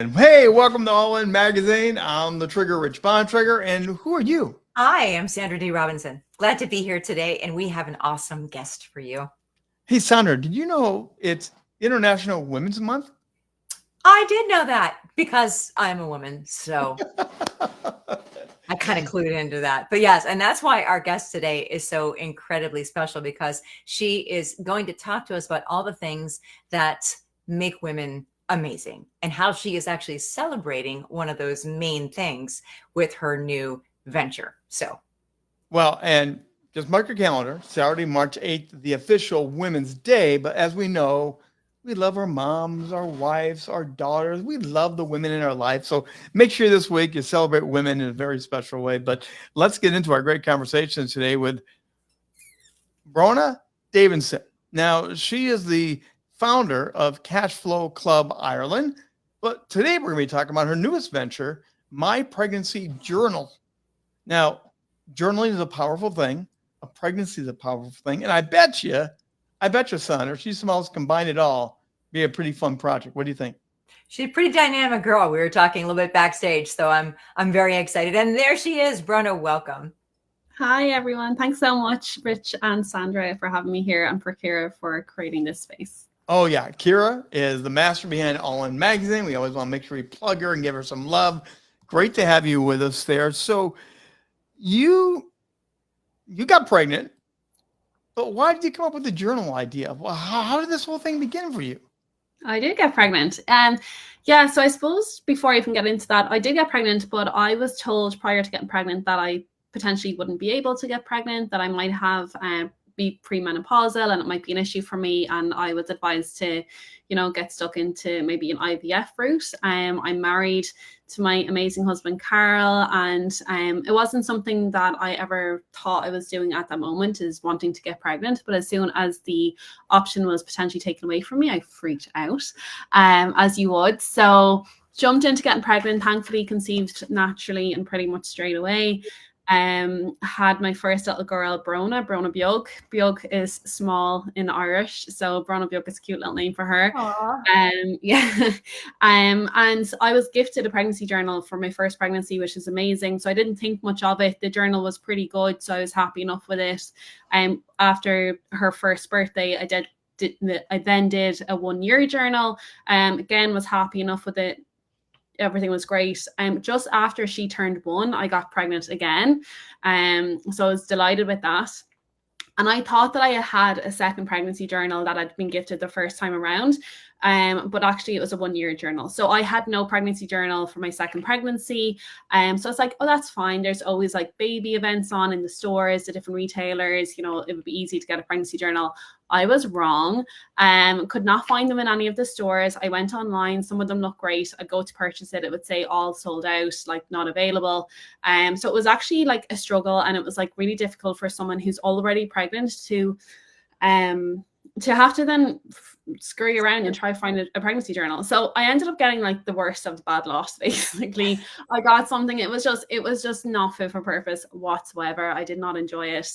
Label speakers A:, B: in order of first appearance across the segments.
A: And hey, welcome to All In Magazine. I'm the Trigger, Rich Bontrager, and who are you?
B: I am Sandra D. Robinson. Glad to be here today, and we have an awesome guest for you.
A: Hey, Sandra, did you know it's International Women's Month?
B: I did know that because I'm a woman, so I kind of clued into that. But yes, and that's why our guest today is so incredibly special because she is going to talk to us about all the things that make women amazing and how she is actually celebrating one of those main things with her new venture. So,
A: Well, and just mark your calendar, Saturday, March 8th, the official Women's Day. But as we know, we love our moms, our wives, our daughters. We love the women in our life. So make sure this week you celebrate women in a very special way. But let's get into our great conversation today with Brona Davidson. Now, she is the founder of Cashflow Club Ireland. But today we're going to be talking about her newest venture, My Pregnancy Journal. Now, journaling is a powerful thing. A pregnancy is a powerful thing. And I bet you, son, or she smells combine it all, be a pretty fun project. What do you think?
B: she's a pretty dynamic girl. We were talking a little bit backstage, so I'm very excited. And there she is, Brona. Welcome.
C: Hi, everyone. Thanks so much, Rich and Sandra, for having me here and for Kira for creating this space.
A: Oh, yeah. Kira is the master behind All In Magazine. We always want to make sure we plug her and give her some love. Great to have you with us there. So you got pregnant, but why did you come up with the journal idea? Well, how did this whole thing begin for you?
C: I did get pregnant. So I suppose before I even get into that, I did get pregnant, but I was told prior to getting pregnant that I potentially wouldn't be able to get pregnant, that I might have be premenopausal and it might be an issue for me. And I was advised to, get stuck into maybe an IVF route. I'm married to my amazing husband, Carl, and it wasn't something that I ever thought I was doing at that moment, is wanting to get pregnant. But as soon as the option was potentially taken away from me, I freaked out, as you would. So jumped into getting pregnant, thankfully conceived naturally and pretty much straight away. Had my first little girl, Brona Beag. Beag is small in Irish, so Brona Beag is a cute little name for her. And I was gifted a pregnancy journal for my first pregnancy, which is amazing. So I didn't think much of it. The journal was pretty good, so I was happy enough with it. After her first birthday, I then did a 1-year journal. Again, was happy enough with it. Everything was great. Just after she turned 1, I got pregnant again. So I was delighted with that. And I thought that I had a second pregnancy journal that I'd been gifted the first time around. But actually it was a 1-year journal. So I had no pregnancy journal for my second pregnancy. So it's like, oh, that's fine. There's always like baby events on in the stores, the different retailers, it would be easy to get a pregnancy journal. I was wrong. Could not find them in any of the stores. I went online. Some of them look great. I'd go to purchase it. It would say all sold out, like not available. So it was actually like a struggle, and it was like really difficult for someone who's already pregnant to have to then scurry around and try to find a pregnancy journal. So I ended up getting like the worst of the bad lot, basically. I got something, it was just not fit for purpose whatsoever. I did not enjoy it.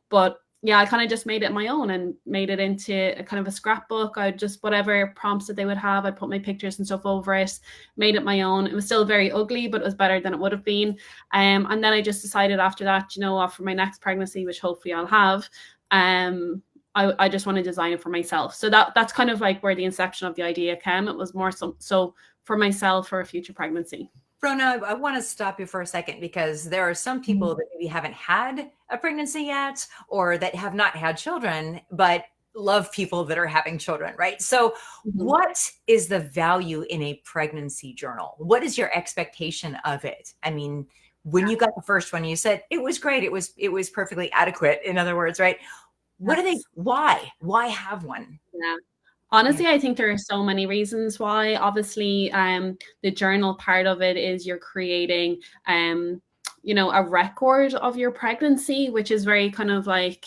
C: But yeah, I kind of just made it my own and made it into a kind of a scrapbook. I just, whatever prompts that they would have, I'd put my pictures and stuff over it, made it my own. It was still very ugly, but it was better than it would have been. And then I just decided after that, for my next pregnancy, which hopefully I'll have, I just want to design it for myself. So that's kind of like where the inception of the idea came. It was more so for myself for a future pregnancy.
B: Brona, I want to stop you for a second because there are some people that maybe haven't had a pregnancy yet or that have not had children, but love people that are having children, right? So what is the value in a pregnancy journal? What is your expectation of it? I mean, when you got the first one, you said it was great. It was perfectly adequate. In other words, right? Why have one?
C: Yeah. Honestly, I think there are so many reasons why. Obviously, the journal part of it is you're creating, a record of your pregnancy, which is very kind of like,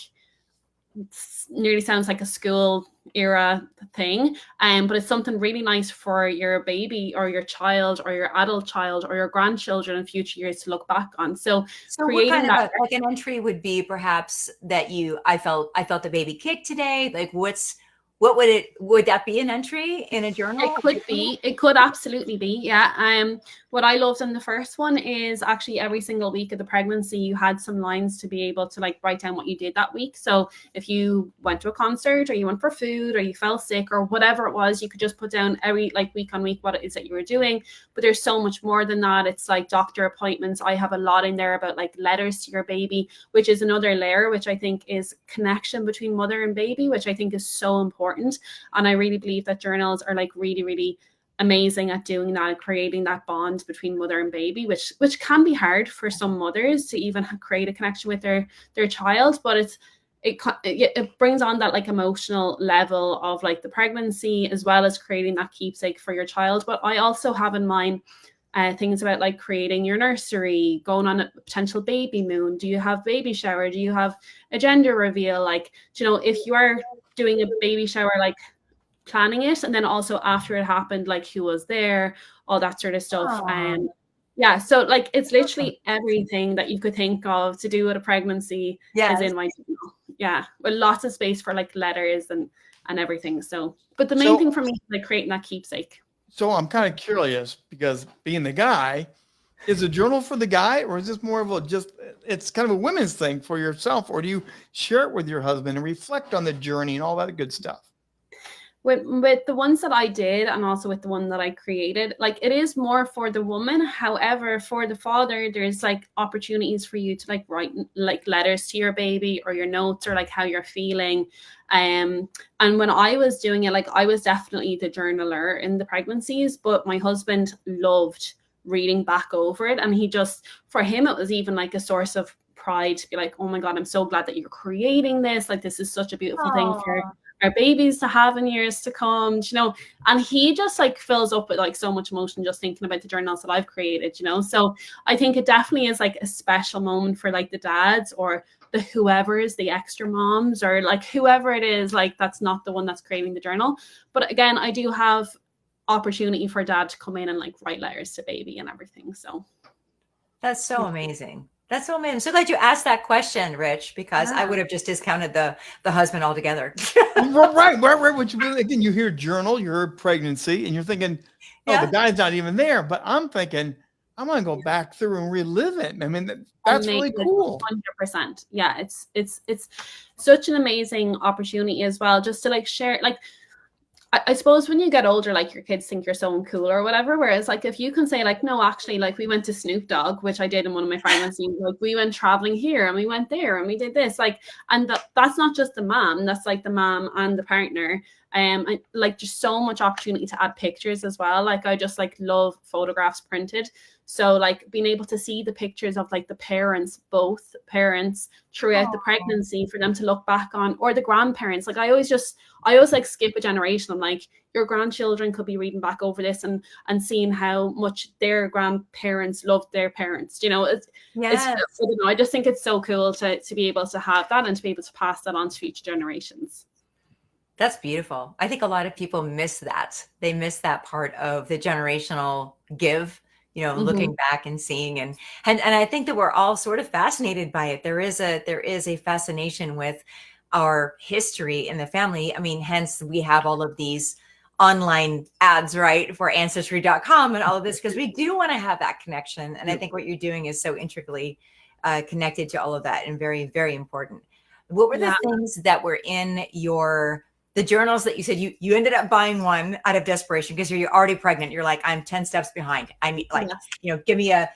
C: nearly sounds like a school era thing. But it's something really nice for your baby or your child or your adult child or your grandchildren in future years to look back on. So
B: what kind of like an entry would be perhaps that I felt the baby kick today? Like what would that be an entry in a journal?
C: It could absolutely be. Yeah. What I loved in the first one is actually every single week of the pregnancy, you had some lines to be able to like write down what you did that week. So if you went to a concert or you went for food or you fell sick or whatever it was, you could just put down every like week on week what it is that you were doing. But there's so much more than that. It's like doctor appointments. I have a lot in there about like letters to your baby, which is another layer, which I think is connection between mother and baby, which I think is so important. And I really believe that journals are like really, really amazing at doing that and creating that bond between mother and baby, which can be hard for some mothers to even create a connection with their child. But it brings on that like emotional level of like the pregnancy, as well as creating that keepsake for your child. But I also have in mind things about like creating your nursery, going on a potential baby moon. Do you have baby shower? Do you have a gender reveal? Like, you know, if you are doing a baby shower, like planning it, and then also after it happened, like who was there, all that sort of stuff. And yeah, so like it's literally everything that you could think of to do with a pregnancy is in my journal. Yeah, with lots of space for like letters and everything. So, but the main thing for me is like creating that keepsake.
A: So I'm kind of curious, because being the guy, is a journal for the guy, or is this more of it's kind of a women's thing for yourself, or do you share it with your husband and reflect on the journey and all that good stuff?
C: With the ones that I did, and also with the one that I created, like it is more for the woman. However, for the father, there's like opportunities for you to like write like letters to your baby or your notes or like how you're feeling. And when I was doing it, like I was definitely the journaler in the pregnancies, but my husband loved reading back over it. And for him, it was even like a source of pride to be like, oh my God, I'm so glad that you're creating this. Like, this is such a beautiful thing for our babies to have in years to come, you know. And he just like fills up with like so much emotion just thinking about the journals that I've created, you know. So I think it definitely is like a special moment for like the dads or the whoever's, the extra moms, or like whoever it is, like that's not the one that's creating the journal. But again, I do have opportunity for dad to come in and like write letters to baby and everything. So
B: that's so amazing. That's so amazing. I'm so glad you asked that question, Rich, because I would have just discounted the husband altogether.
A: Right. Which again, you hear journal, you heard pregnancy, and you're thinking, oh, the guy's not even there. But I'm thinking, I'm gonna go back through and relive it. I mean, that's really cool.
C: 100%. Yeah, it's such an amazing opportunity as well, just to like share. Like, I suppose when you get older, like your kids think you're so cool or whatever. Whereas like if you can say like, no, actually, like we went to Snoop Dogg, which I did in one of my pregnancies, like we went traveling here and we went there and we did this, like, and that's not just the mom, that's like the mom and the partner. And like just so much opportunity to add pictures as well. Like I just like love photographs printed. So like being able to see the pictures of like the parents, both parents throughout the pregnancy for them to look back on, or the grandparents. Like I always like skip a generation. I'm like, your grandchildren could be reading back over this and seeing how much their grandparents loved their parents. You know, I just think it's so cool to be able to have that and to be able to pass that on to future generations.
B: That's beautiful. I think a lot of people miss that. They miss that part of the generational give, you know, looking back and seeing, and I think that we're all sort of fascinated by it. There is a fascination with our history in the family. I mean, hence we have all of these online ads, right, for ancestry.com and all of this, because we do want to have that connection. And I think what you're doing is so intricately connected to all of that and very, very important. What were the things that were in the journals that you said you ended up buying one out of desperation because you're already pregnant? You're like, I'm 10 steps behind. I need give me a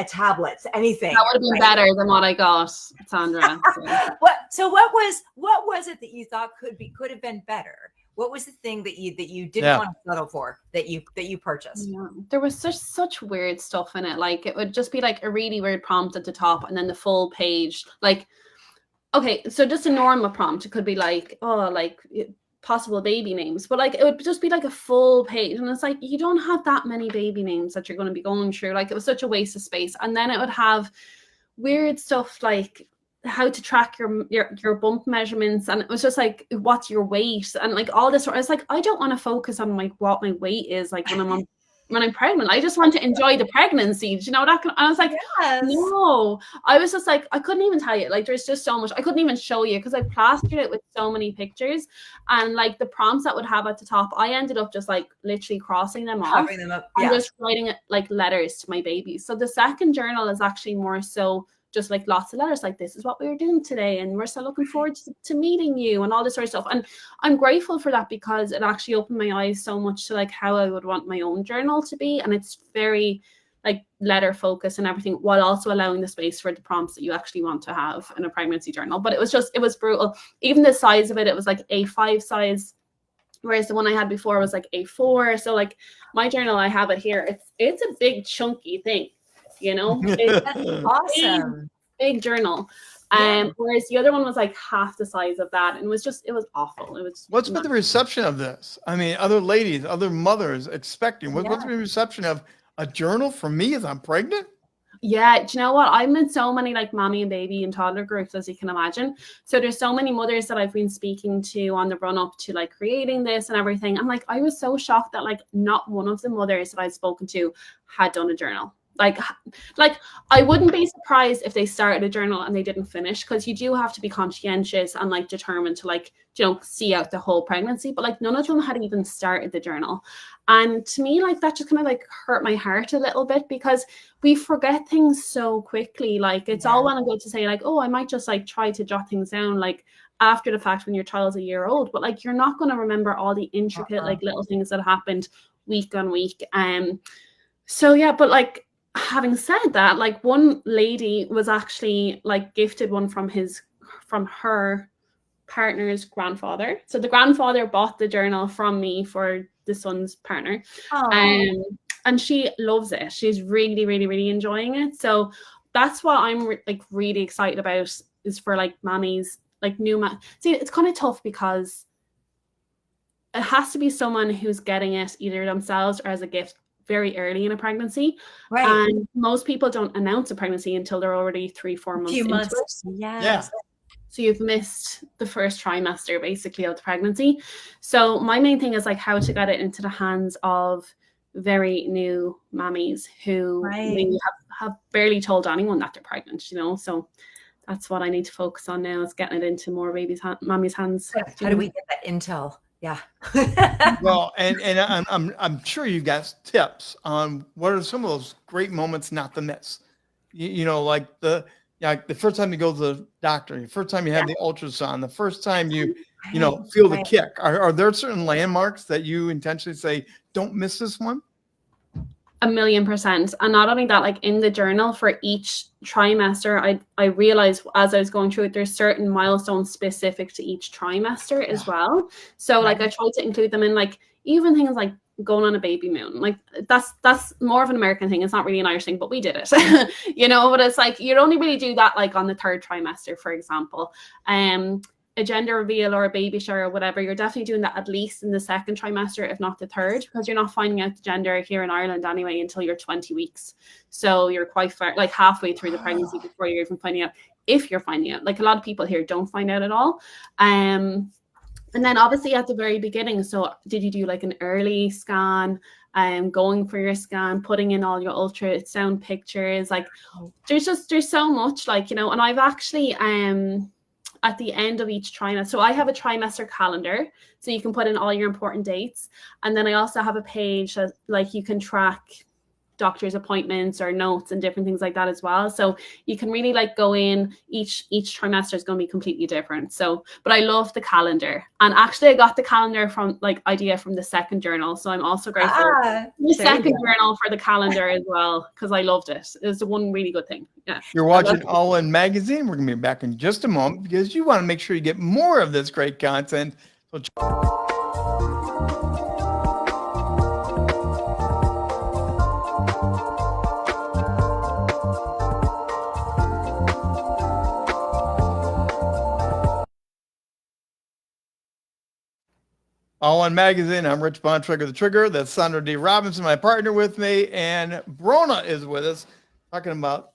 B: tablet, anything.
C: That would have been better than what I got, Sandra.
B: So what was it that you thought could have been better? What was the thing that you didn't want to settle for that you purchased? Yeah.
C: There was such weird stuff in it. Like it would just be like a really weird prompt at the top and then the full page. Like, okay, so just a normal prompt, it could be like, possible baby names, but like it would just be like a full page, and it's like you don't have that many baby names that you're going to be going through. Like it was such a waste of space. And then it would have weird stuff like how to track your bump measurements, and it was just like, what's your weight, and like all this. It's like, I don't want to focus on like what my weight is like when I'm on when I'm pregnant. I just want to enjoy the pregnancy. Do you know that? I was like,
B: Yes.
C: no. I was just like, I couldn't even tell you. Like, there's just so much. I couldn't even show you because I plastered it with so many pictures. And like the prompts that would have at the top, I ended up just like literally crossing them off.
B: Covering them up.
C: I'm
B: Yeah.
C: just writing it like letters to my baby. So the second journal is actually more so just like lots of letters, like this is what we were doing today, and we're so looking forward to meeting you, and all this sort of stuff. And I'm grateful for that because it actually opened my eyes so much to like how I would want my own journal to be. And it's very like letter focus and everything, while also allowing the space for the prompts that you actually want to have in a pregnancy journal. But it was brutal. Even the size of it was like A5 size, whereas the one I had before was like A4. So like my journal, I have it here. It's a big chunky thing, you know.
B: That's awesome.
C: Big journal.
B: Yeah.
C: Whereas the other one was like half the size of that, and it was awful. It was.
A: What's been the reception of this? I mean, other ladies, other mothers expecting. What's been the reception of a journal for me as I'm pregnant?
C: Yeah, do you know what? I'm in so many like mommy and baby and toddler groups, as you can imagine. So there's so many mothers that I've been speaking to on the run up to like creating this and everything. And like I was so shocked that like not one of the mothers that I'd spoken to had done a journal. Like I wouldn't be surprised if they started a journal and they didn't finish, because you do have to be conscientious and like determined to like, you know, see out the whole pregnancy. But like none of them had even started the journal. And to me, like that just kind of like hurt my heart a little bit, because we forget things so quickly. Like it's all well and good to say like, oh, I might just like try to jot things down like after the fact when your child's a year old, but like you're not going to remember all the intricate like little things that happened week on week. So yeah, but like having said that, like one lady was actually like gifted one from her partner's grandfather. So the grandfather bought the journal from me for the son's partner. And she loves it. She's really, really, really enjoying it. So that's what I'm like really excited about, is for like mommies, like see, it's kind of tough because it has to be someone who's getting it either themselves or as a gift very early in a pregnancy.
B: Right.
C: And most people don't announce a pregnancy until they're already 3-4 months into it.
B: Yes.
C: So you've missed the first trimester basically of the pregnancy. So my main thing is like how to get it into the hands of very new mommies who maybe have barely told anyone that they're pregnant, you know. So that's what I need to focus on now, is getting it into more mommy's hands.
B: How do we get that intel? Yeah.
A: Well, and I'm sure you got tips on what are some of those great moments not to miss. You know, like the first time you go to the doctor, the first time you have the ultrasound, the first time you know feel the kick. Are there certain landmarks that you intentionally say don't miss this one?
C: 1,000,000%. And not only that, like in the journal for each trimester, I realized as I was going through it, there's certain milestones specific to each trimester as well. So like I tried to include them in like even things like going on a baby moon. Like that's more of an American thing. It's not really an Irish thing, but we did it. You know, but it's like you'd only really do that like on the 3rd trimester, for example. A gender reveal or a baby shower or whatever, you're definitely doing that at least in the 2nd trimester, if not the 3rd, because you're not finding out the gender here in Ireland anyway until you're 20 weeks. So you're quite far, like halfway through the pregnancy before you're even finding out, if you're finding out. Like a lot of people here don't find out at all. And then obviously at the very beginning, so did you do like an early scan, going for your scan, putting in all your ultrasound pictures? Like there's so much, like, you know. And I've actually at the end of each trimester, so I have a trimester calendar, so you can put in all your important dates. And then I also have a page that like you can track doctor's appointments or notes and different things like that as well. So you can really like go in, each trimester is going to be completely different. So, but I love the calendar. And actually I got the calendar from like idea from the 2nd journal. So I'm also grateful for the 2nd journal for the calendar as well, because I loved it. It was the one really good thing. Yeah.
A: You're watching All In Magazine. We're going to be back in just a moment because you want to make sure you get more of this great content. So All In Magazine. I'm Rich Bontrager, the Trigger. That's Sandra D. Robinson, my partner, with me, and Brona is with us, talking about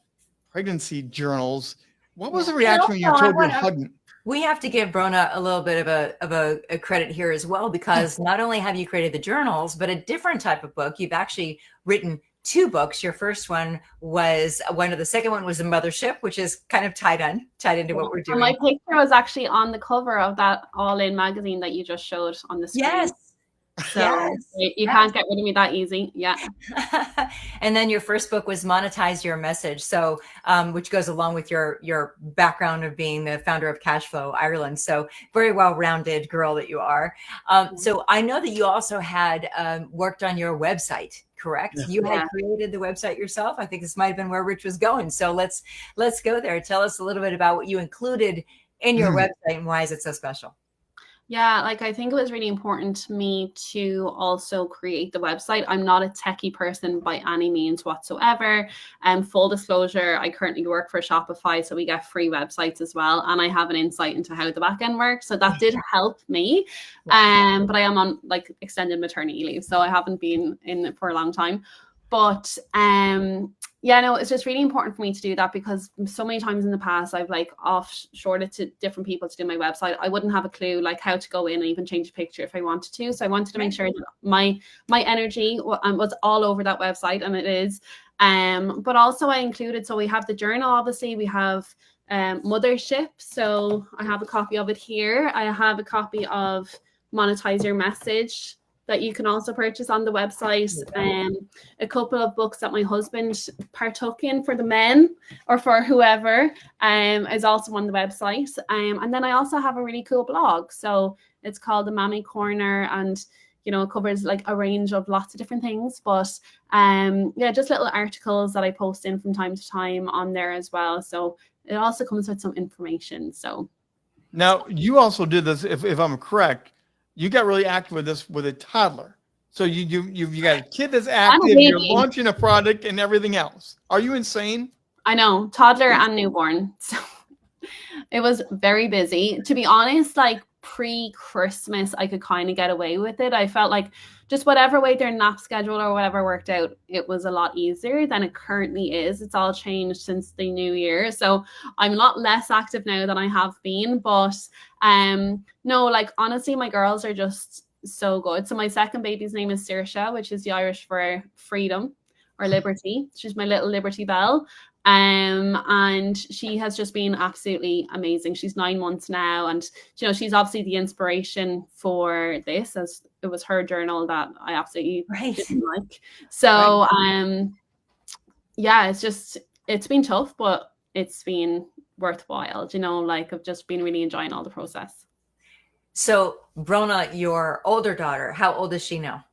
A: pregnancy journals. What was the reaction when you told your husband?
B: We have to give Brona a little bit of a credit here as well, because not only have you created the journals, but a different type of book. You've actually written two books. Your first one was the second one was a mothership, which is kind of tied into what we're doing.
C: And my picture was actually on the cover of that All In magazine that you just showed on the screen.
B: Yes.
C: So
B: Yes.
C: you can't get rid of me that easy. Yeah.
B: And then your first book was Monetize Your Message. So, which goes along with your background of being the founder of Cashflow Ireland. So very well-rounded girl that you are. So I know that you also had worked on your website, correct? You had created the website yourself. I think this might've been where Rich was going. So let's go there. Tell us a little bit about what you included in your website and why is it so special?
C: Yeah, like I think it was really important to me to also create the website. I'm not a techie person by any means whatsoever. Full disclosure, I currently work for Shopify, so we get free websites as well. And I have an insight into how the back end works. So that did help me. But I am on like extended maternity leave, so I haven't been in it for a long time. But yeah, no, it's just really important for me to do that because so many times in the past I've like offshored to different people to do my website. I wouldn't have a clue like how to go in and even change a picture if I wanted to. So I wanted to make sure that my energy was all over that website, and it is. But also I included, so we have the journal, obviously we have Mothership. So I have a copy of it here. I have a copy of Monetize Your Message that you can also purchase on the website. A couple of books that my husband partook in for the men or for whoever is also on the website. And then I also have a really cool blog. So it's called the Mammy Corner, and you know, it covers like a range of lots of different things. But yeah, just little articles that I post in from time to time on there as well. So it also comes with some information. So
A: now you also did this, if I'm correct, you got really active with this with a toddler. So you got a kid that's active, you're launching a product and everything else. Are you insane?
C: I know, toddler and newborn. So it was very busy. To be honest, like pre-Christmas, I could kind of get away with it. I felt like just whatever way their nap schedule or whatever worked out, it was a lot easier than it currently is. It's all changed since the new year. So I'm a lot less active now than I have been. But no, like honestly, my girls are just so good. So my second baby's name is Saoirse, which is the Irish for freedom or liberty. She's my little Liberty Bell. And she has just been absolutely amazing. She's 9 months now, and you know, she's obviously the inspiration for this, as it was her journal that I absolutely didn't like. So yeah, it's been tough, but it's been worthwhile, you know, like I've just been really enjoying all the process.
B: So Brona, your older daughter, how old is she now?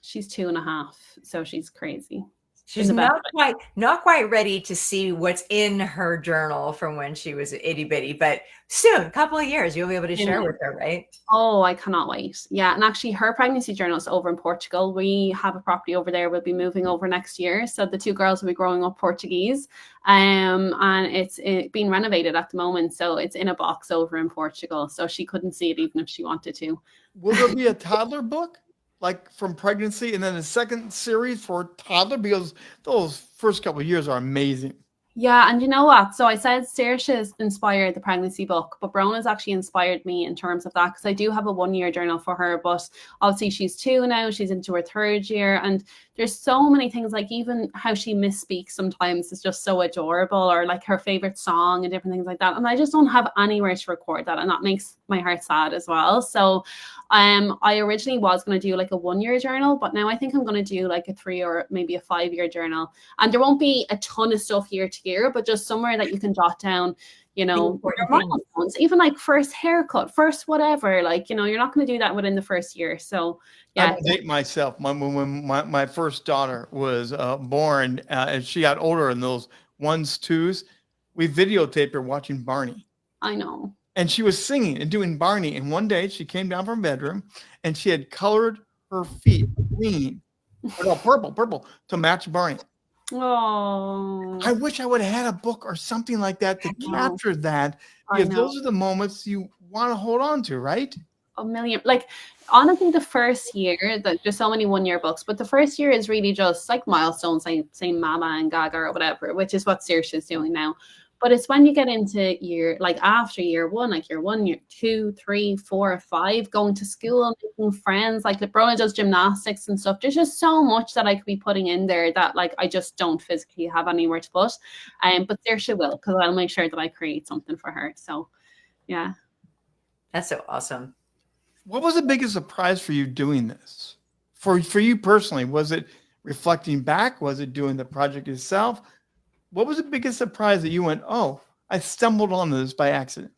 C: She's 2.5, so she's crazy.
B: She's not quite ready to see what's in her journal from when she was itty bitty, but soon, a couple of years, you'll be able to share with her, right?
C: Oh, I cannot wait. Yeah. And actually her pregnancy journal is over in Portugal. We have a property over there. We'll be moving over next year. So the two girls will be growing up Portuguese. And it's being renovated at the moment. So it's in a box over in Portugal. So she couldn't see it even if she wanted to.
A: Will there be a toddler book? Like from pregnancy and then a second series for toddler, because those first couple of years are amazing.
C: Yeah, and you know what? So I said Saoirse inspired the pregnancy book, but Brona's actually inspired me in terms of that, because I do have a 1-year journal for her, but obviously she's 2 now, she's into her 3rd year, and there's so many things, like even how she misspeaks sometimes is just so adorable, or like her favorite song and different things like that. And I just don't have anywhere to record that, and that makes my heart sad as well. So I originally was going to do like a 1-year journal, but now I think I'm going to do like a 3 or maybe a 5-year journal. And there won't be a ton of stuff year to year, but just somewhere that you can jot down, you know, milestones, even like first haircut, first whatever, like, you know, you're not going to do that within the first year. So yeah.
A: I date myself. When my first daughter was born, and she got older in those 1s, 2s, we videotaped her watching Barney.
C: I know.
A: And she was singing and doing Barney. And one day she came down from her bedroom and she had colored her feet green, no, purple to match Barney.
C: Oh,
A: I wish I would have had a book or something like that to capture that, because those are the moments you want to hold on to, right?
C: A million. Like honestly, the first year, there's so many 1-year books, but the first year is really just like milestones, like saying Mama and Gaga or whatever, which is what Saoirse is doing now. But it's when you get into after year one, like year 1, year 2, 3, 4, 5, going to school, making friends, like LeBron does gymnastics and stuff. There's just so much that I could be putting in there that like I just don't physically have anywhere to put. But Saoirse will, because I'll make sure that I create something for her. So yeah.
B: That's so awesome.
A: What was the biggest surprise for you doing this? For you personally, was it reflecting back? Was it doing the project itself? What was the biggest surprise that you went, oh, I stumbled on this by accident?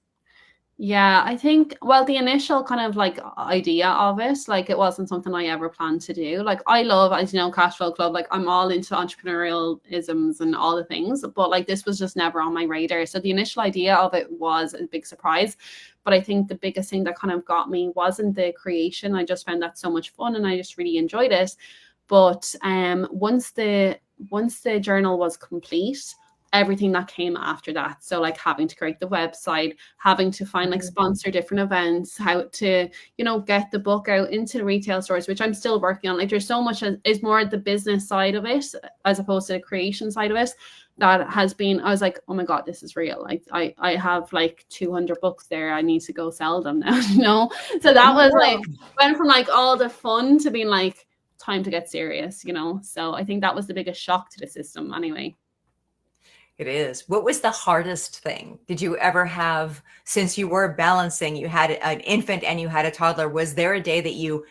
C: Yeah, I think, well, the initial kind of like idea of it, like it wasn't something I ever planned to do. Like I love, as you know, Cashflow Club, like I'm all into entrepreneurial isms and all the things, but like this was just never on my radar. So the initial idea of it was a big surprise. But I think the biggest thing that kind of got me wasn't the creation. I just found that so much fun and I just really enjoyed it. But once the journal was complete, everything that came after that, so like having to create the website, having to find like sponsor different events, how to, you know, get the book out into the retail stores, which I'm still working on. Like there's so much is more the business side of it as opposed to the creation side of it that has been, I was like, oh my God, this is real. Like I have like 200 books there. I need to go sell them now, you know? So that was like, went from like all the fun to being like, time to get serious, you know? So I think that was the biggest shock to the system anyway.
B: It is. What was the hardest thing? Did you ever have, since you were balancing, you had an infant and you had a toddler, was there a day that you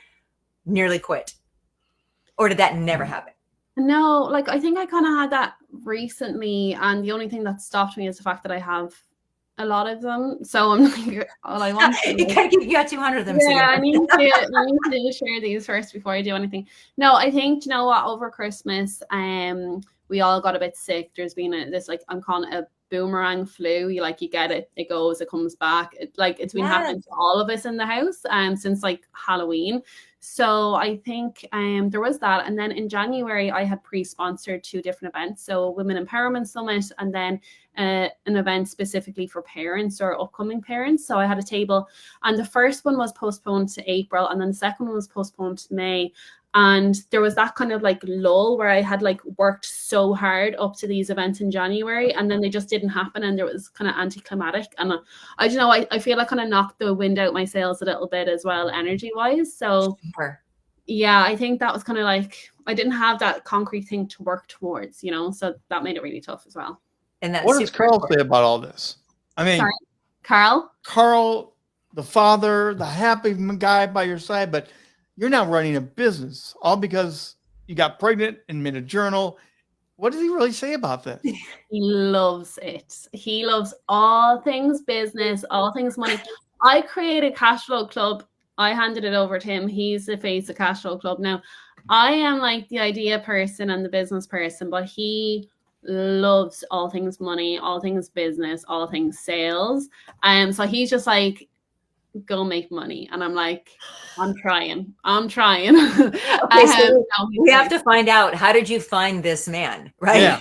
B: nearly quit? Or did that never happen?
C: No, like I think I kind of had that recently. And the only thing that stopped me is the fact that I have a lot of them. So I'm like, all I want to
B: you got 200 of them.
C: Yeah, I need to share these first before I do anything. No, I think, you know what, over Christmas, we all got a bit sick. There's been this, like, I'm calling it a boomerang flu. You get it, it goes, it comes back. It's been happening to all of us in the house since like Halloween. So I think there was that. And then in January, I had pre-sponsored 2 different events. So Women Empowerment Summit, and then an event specifically for parents or upcoming parents. So I had a table, and the first one was postponed to April, and then the second one was postponed to May. And there was that kind of like lull where I had like worked so hard up to these events in January, and then they just didn't happen, and there was kind of anticlimactic. And I don't know, I feel I kind of knocked the wind out my sails a little bit as well, energy wise. So yeah, I think that was kind of like, I didn't have that concrete thing to work towards, you know, so that made it really tough as well.
B: And that's
A: what does Carl say about all this? I mean,
C: sorry, Carl,
A: the father, the happy guy by your side, but you're now running a business all because you got pregnant and made a journal. What does he really say about this?
C: He loves it. He loves all things business, all things money. I created Cashflow Club. I handed it over to him. He's the face of Cashflow Club. Now, I am like the idea person and the business person, but he loves all things money, all things business, all things sales. So he's just like, go make money. And I'm like, I'm trying.
B: Okay, so we have to find out, how did you find this man, right?
A: Yeah.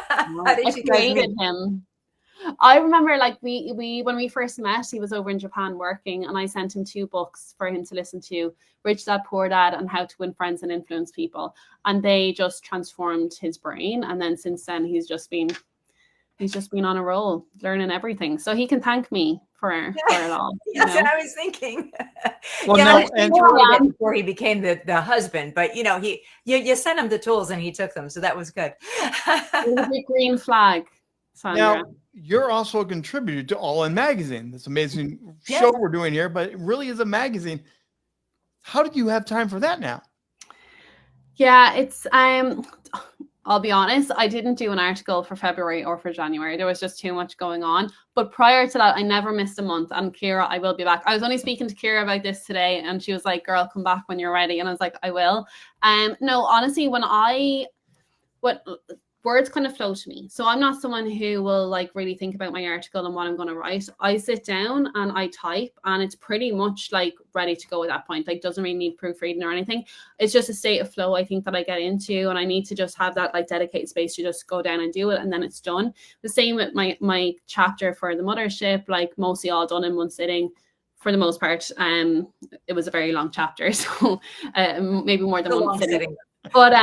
B: How did you
C: created him? I remember like we when we first met, he was over in Japan working, and I sent him 2 books for him to listen to, Rich Dad Poor Dad and How to Win Friends and Influence People. And they just transformed his brain. And then since then he's just been on a roll, learning everything. So he can thank me for it all.
B: That's what I was thinking.
A: Well,
B: no, and before he became the husband, but you know, you sent him the tools and he took them, so that was good.
C: It was a big green flag, Sandra.
A: Now, you're also a contributor to All In Magazine, this amazing show we're doing here, but it really is a magazine. How did you have time for that now?
C: Yeah, it's I'll be honest, I didn't do an article for February or for January. There was just too much going on. But prior to that, I never missed a month. And Kira, I will be back. I was only speaking to Kira about this today, and she was like, girl, come back when you're ready. And I was like, I will. No, honestly, words kind of flow to me. So I'm not someone who will like really think about my article and what I'm going to write. I sit down and I type, and it's pretty much like ready to go at that point. Like, doesn't really need proofreading or anything. It's just a state of flow, I think, that I get into, and I need to just have that like dedicated space to just go down and do it, and then it's done. The same with my chapter for the mothership, like mostly all done in one sitting for the most part. It was a very long chapter, so maybe more than one sitting. But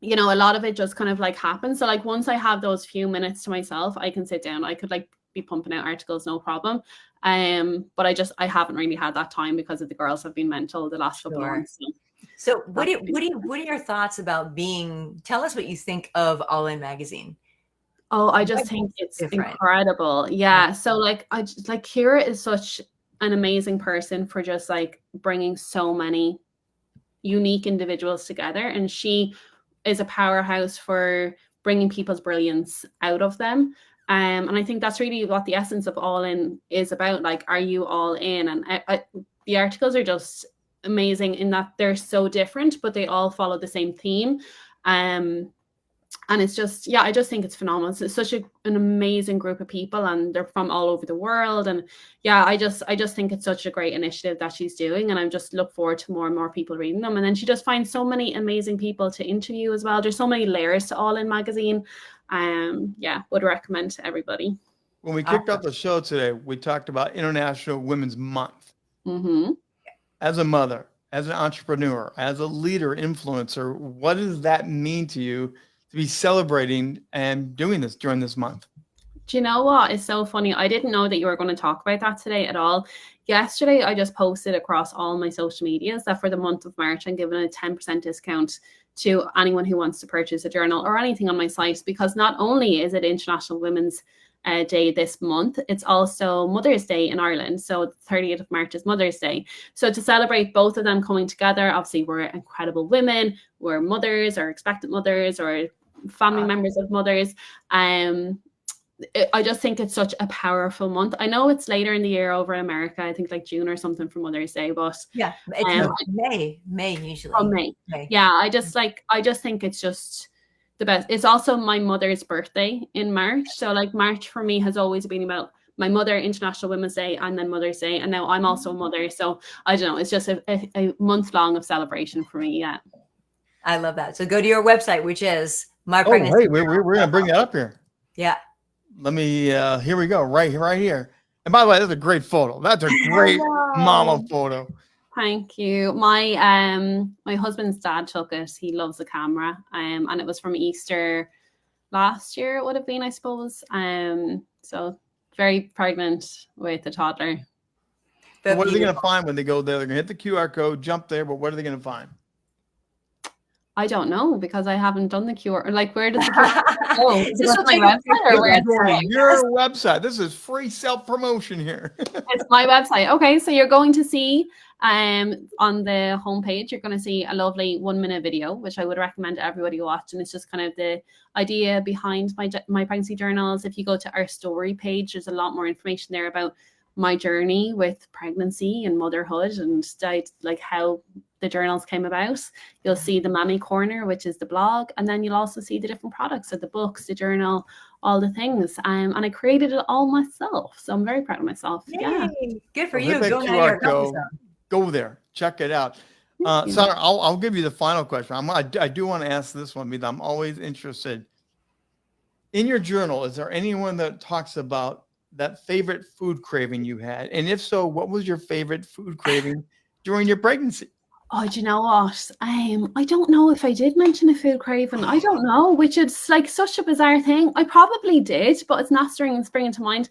C: you know, a lot of it just kind of like happens. So like once I have those few minutes to myself, I can sit down. I could like be pumping out articles, no problem. But I haven't really had that time because of the girls have been mental the last couple of months.
B: So what are your thoughts about tell us what you think of All In magazine?
C: Oh, I just think it's incredible. Yeah. So like, Kira is such an amazing person for just like bringing so many unique individuals together. And she is a powerhouse for bringing people's brilliance out of them. And I think that's really what the essence of All In is about. Like, are you all in? And the articles are just amazing in that they're so different, but they all follow the same theme. And it's just, yeah, I just think it's phenomenal. It's such an amazing group of people, and they're from all over the world. And yeah, I just think it's such a great initiative that she's doing, and I just look forward to more and more people reading them. And then she just finds so many amazing people to interview as well. There's so many layers to All In magazine. Yeah, would recommend to everybody.
A: When we kicked off the show today, we talked about International Women's Month.
C: Mm-hmm.
A: As a mother, as an entrepreneur, as a leader, influencer, what does that mean to you to be celebrating and doing this during this month?
C: Do you know what? It's so funny. I didn't know that you were going to talk about that today at all. Yesterday, I just posted across all my social medias that for the month of March, I'm giving a 10% discount to anyone who wants to purchase a journal or anything on my site, because not only is it International Women's Day this month, it's also Mother's Day in Ireland. So the 30th of March is Mother's Day. So to celebrate both of them coming together, obviously we're incredible women, we're mothers or expectant mothers or family members of mothers. I just think it's such a powerful month. I know it's later in the year over in America, I think like June or something for Mother's Day, but
B: yeah, it's May usually.
C: From May. Yeah, I just think it's just the best. It's also my mother's birthday in March. So like March for me has always been about my mother, International Women's Day, and then Mother's Day. And now I'm also a mother. So I don't know, it's just a month long of celebration for me. Yeah.
B: I love that. So go to your website, which is My Pregnancy.
A: Oh, wait, we're going to bring that up here.
B: Yeah.
A: Let me, here we go, right here. And by the way, that's a great photo. That's a great mama photo.
C: Thank you. My husband's dad took it. He loves the camera. And it was from Easter last year, it would have been, I suppose. So very pregnant with a toddler.
A: So what are they going to find when they go there? They're going to hit the QR code, jump there, but what are they going to find?
C: I don't know, because I haven't done the QR. Like, where does the QR go? Is this my website or where?
A: Your website. This is free self-promotion here.
C: It's my website. Okay, so you're going to see on the homepage, you're going to see a lovely 1-minute video, which I would recommend everybody watch. And it's just kind of the idea behind my pregnancy journals. If you go to our story page, there's a lot more information there about my journey with pregnancy and motherhood and like how the journals came about. You'll see the Mammy Corner, which is the blog, and then you'll also see the different products, so the books, the journal, all the things. And I created it all myself, so I'm very proud of myself.
B: Yay.
C: Yeah,
B: good for you.
A: Go there, check it out. Sandra, I'll give you the final question. I do want to ask this one because I'm always interested. In your journal, is there anyone that talks about that favorite food craving you had? And if so, what was your favorite food craving during your pregnancy?
C: Oh, do you know what? I don't know if I did mention a food craving. I don't know, which is like such a bizarre thing. I probably did, but it's not springing to mind.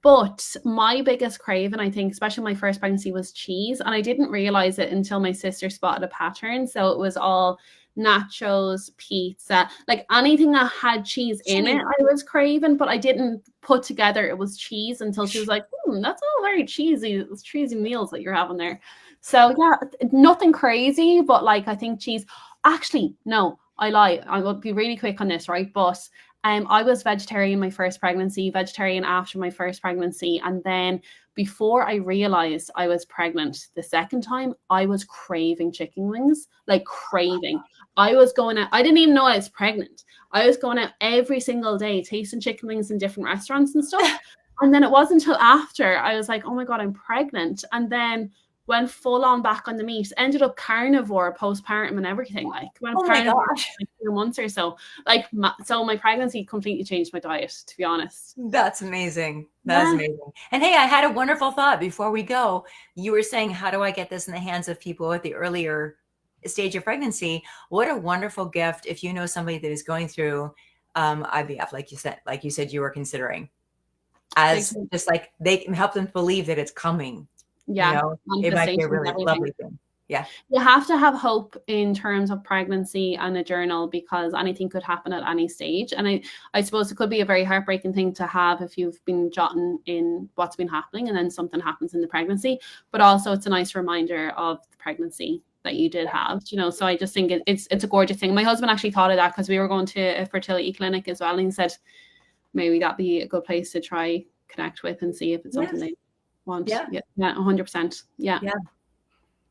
C: But my biggest craving, I think, especially my first pregnancy, was cheese. And I didn't realize it until my sister spotted a pattern. So it was all nachos, pizza, like anything that had cheese in it, I was craving, but I didn't put together it was cheese until she was like, that's all very cheesy. It's cheesy meals that you're having there. So yeah, nothing crazy, but like I think cheese. Actually, no, I lie. I will be really quick on this, right? But I was vegetarian my first pregnancy, vegetarian after my first pregnancy, and then before I realized I was pregnant the second time, I was craving chicken wings, like craving. I was going out. I didn't even know I was pregnant. I was going out every single day, tasting chicken wings in different restaurants and stuff. And then it wasn't until after I was like, oh my God, I'm pregnant. And then went full on back on the meat, ended up carnivore postpartum and everything. Like went carnivore for like 2 months or so. Like so my pregnancy completely changed my diet, to be honest.
B: That's amazing. That's amazing. And hey, I had a wonderful thought before we go. You were saying, how do I get this in the hands of people at the earlier stage of pregnancy, what a wonderful gift if you know somebody that is going through IVF, like you said you were considering, as just like they can help them believe that it's coming.
C: Yeah,
B: you know, it might be a really lovely thing. Yeah.
C: You have to have hope in terms of pregnancy and a journal, because anything could happen at any stage. And I suppose it could be a very heartbreaking thing to have if you've been jotting in what's been happening and then something happens in the pregnancy. But also it's a nice reminder of the pregnancy that you did have, you know. So I just think it's a gorgeous thing. My husband actually thought of that because we were going to a fertility clinic as well. And he said, maybe that'd be a good place to try connect with and see if it's something they want. Yeah, 100%. Yeah.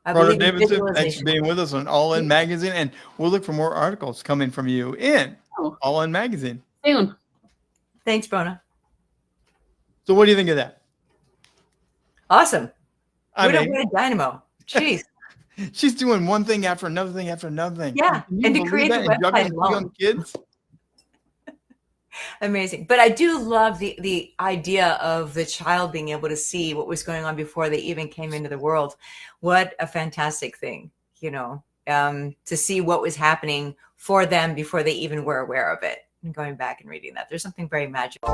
A: Bronagh Davidson, thanks for being with us on All In Magazine, and we'll look for more articles coming from you in All In Magazine
C: soon.
B: Thanks, Bronagh.
A: So what do you think of that?
B: Awesome. What a dynamo. Jeez.
A: She's doing one thing after another thing after another thing.
B: Yeah, and to create a website alone.
A: Kids.
B: Amazing. But I do love the idea of the child being able to see what was going on before they even came into the world. What a fantastic thing, you know, to see what was happening for them before they even were aware of it. And going back and reading that, there's something very magical.